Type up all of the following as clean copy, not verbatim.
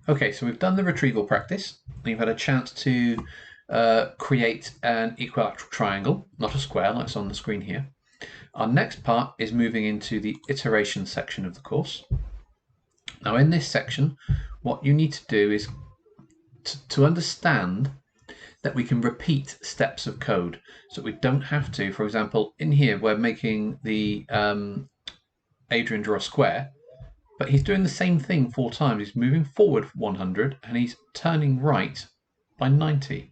Okay, so we've done the retrieval practice. We've had a chance to create an equilateral triangle, not a square like it's on the screen here. Our next part is moving into the iteration section of the course. Now in this section, what you need to do is to understand that we can repeat steps of code. So we don't have to, for example, in here we're making the Adrian draw a square, but he's doing the same thing 4 times. He's moving forward 100 and he's turning right by 90.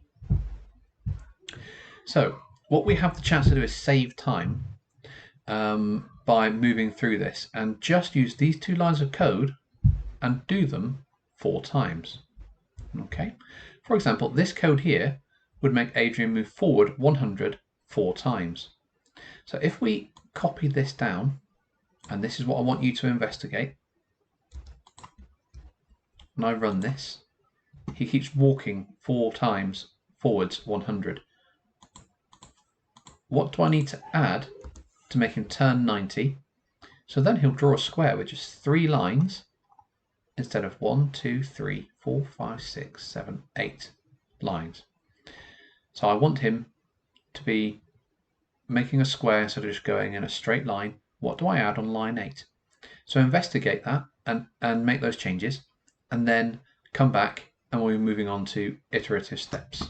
So what we have the chance to do is save time by moving through this and just use these 2 lines of code and do them 4 times. Okay. For example, this code here would make Adrian move forward 100 4 times. So if we copy this down, and this is what I want you to investigate, and I run this, he keeps walking 4 times forwards 100. What do I need to add to make him turn 90? So then he'll draw a square with just 3 lines instead of 1, 2, 3, 4, 5, 6, 7, 8 lines. So I want him to be making a square instead of just going in a straight line. What do I add on line 8? So investigate that and make those changes, and then come back and we'll be moving on to iterative steps.